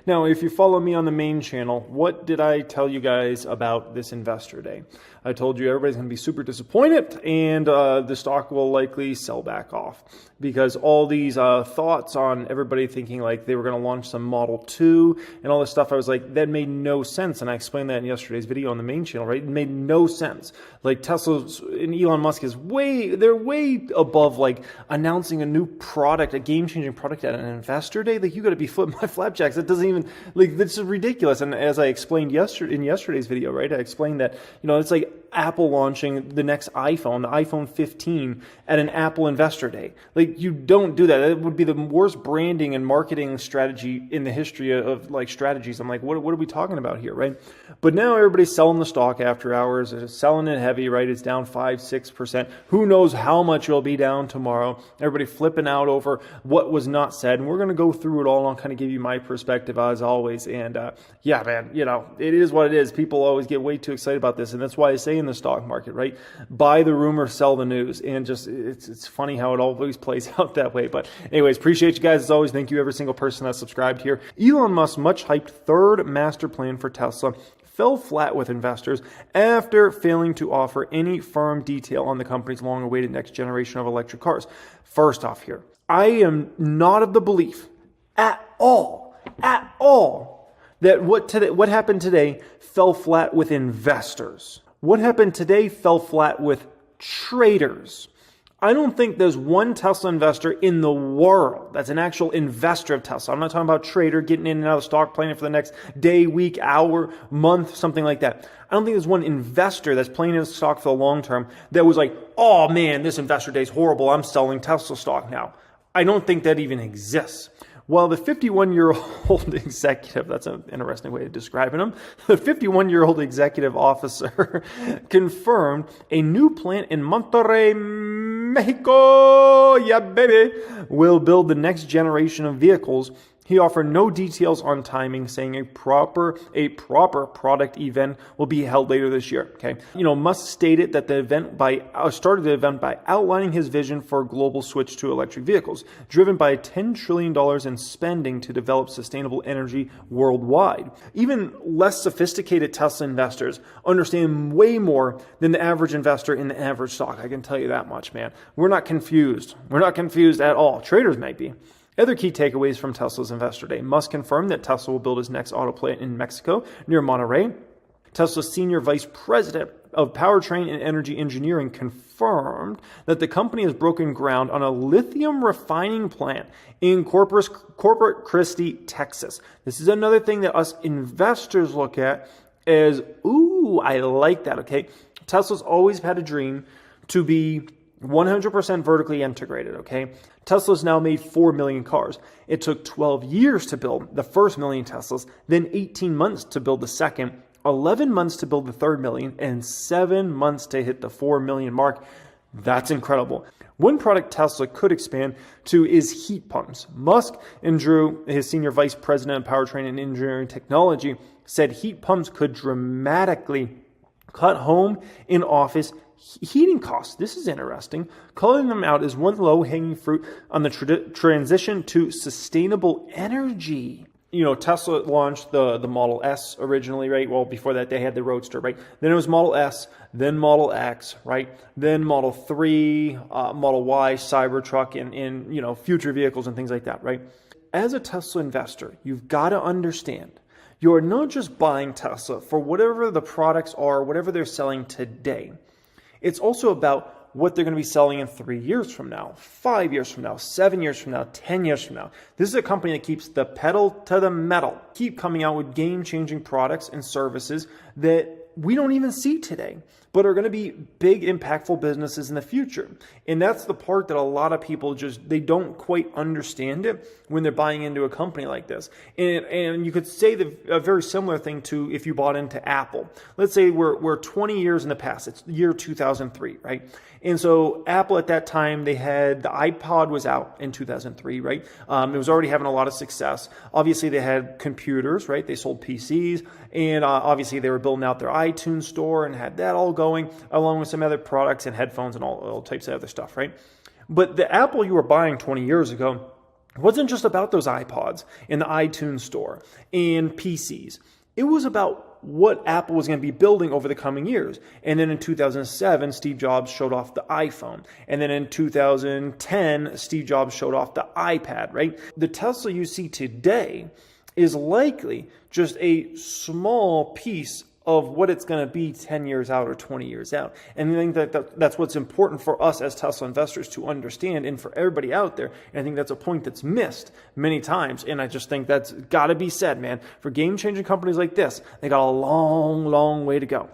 Now, if you follow me on the main channel, what did I tell you guys about this investor day? I told you everybody's going to be super disappointed and the stock will likely sell back off because all these thoughts on everybody thinking like they were going to launch some Model 2 and all this stuff, I was like, that made no sense. And I explained that in yesterday's video on the main channel, right? It made no sense. Like Tesla's and Elon Musk is they're way above like announcing a new product, a game-changing product at an investor day. Like you got to be flipping my flapjacks. That doesn't even, like, this is ridiculous. And as I explained in yesterday's video, right? I explained that, it's like Apple launching the next iPhone, the iPhone 15 at an Apple investor day. Like you don't do that. That would be the worst branding and marketing strategy in the history of like strategies. I'm like, what are we talking about here, right? But now everybody's selling the stock after hours. They're selling it heavy, right? It's down 5-6%. Who knows how much it'll be down tomorrow? Everybody flipping out over what was not said. And we're going to go through it all and I'll kind of give you my perspective as always. And yeah, man, it is what it is. People always get way too excited about this. And that's why I say in the stock market, right? Buy the rumor, sell the news. And just, it's funny how it always plays out that way. But anyways, appreciate you guys as always. Thank you every single person that's subscribed here. Elon Musk's much hyped third master plan for Tesla fell flat with investors after failing to offer any firm detail on the company's long-awaited next generation of electric cars. First off here, I am not of the belief at all, that what happened today fell flat with investors. What happened today fell flat with traders. I don't think there's one Tesla investor in the world that's an actual investor of Tesla. I'm not talking about trader getting in and out of the stock, planning for the next day, week, hour, month, something like that. I don't think there's one investor that's playing in the stock for the long term that was like, oh man, this investor day is horrible. I'm selling Tesla stock now. I don't think that even exists. Well, the 51-year-old executive, that's an interesting way of describing him, the 51-year-old executive officer confirmed a new plant in Monterrey, Mexico, yeah baby, will build the next generation of vehicles. He offered no details on timing, saying a proper product event will be held later this year. Okay, Musk stated that started the event by outlining his vision for a global switch to electric vehicles, driven by $10 trillion in spending to develop sustainable energy worldwide. Even less sophisticated Tesla investors understand way more than the average investor in the average stock. I can tell you that much, man. We're not confused. We're not confused at all. Traders might be. Other key takeaways from Tesla's investor day. Musk confirmed that Tesla will build his next auto plant in Mexico near Monterrey. Tesla's senior vice president of powertrain and energy engineering confirmed that the company has broken ground on a lithium refining plant in Corpus Christi, Texas. This is another thing that us investors look at as, ooh, I like that, okay? Tesla's always had a dream to be 100% vertically integrated, okay? Tesla's now made 4 million cars. It took 12 years to build the first million Teslas, then 18 months to build the second, 11 months to build the third million, and 7 months to hit the 4 million mark. That's incredible. One product Tesla could expand to is heat pumps. Musk and Drew, his senior vice president of powertrain and engineering technology, said heat pumps could dramatically cut home and office heating costs. This is interesting. Calling them out is one low-hanging fruit on the transition to sustainable energy. Tesla launched the Model S originally, right? Well, before that, they had the Roadster, right? Then it was Model S, then Model X, right? Then Model 3, Model Y, Cybertruck, and future vehicles and things like that, right? As a Tesla investor, you've got to understand you're not just buying Tesla for whatever the products are, whatever they're selling today. It's also about what they're going to be selling in 3 years from now, 5 years from now, 7 years from now, 10 years from now. This is a company that keeps the pedal to the metal, keep coming out with game-changing products and services that we don't even see today, but are going to be big, impactful businesses in the future. And that's the part that a lot of people they don't quite understand it when they're buying into a company like this. And you could say a very similar thing to if you bought into Apple. Let's say we're 20 years in the past. It's the year 2003, right? And so Apple at that time, the iPod was out in 2003, right? It was already having a lot of success. Obviously, they had computers, right? They sold PCs. And obviously, they were building out their iTunes store and had that all going, along with some other products and headphones and all types of other stuff, right? But the Apple you were buying 20 years ago It wasn't just about those iPods in the iTunes store and PCs. It was about what Apple was going to be building over the coming years. And then in 2007, Steve Jobs showed off the iPhone. And then in 2010, Steve Jobs showed off the iPad, right? The Tesla you see today is likely just a small piece of what it's going to be 10 years out or 20 years out. And I think that's what's important for us as Tesla investors to understand, and for everybody out there. And I think that's a point that's missed many times. And I just think that's got to be said, man. For game-changing companies like this, they got a long, long way to go.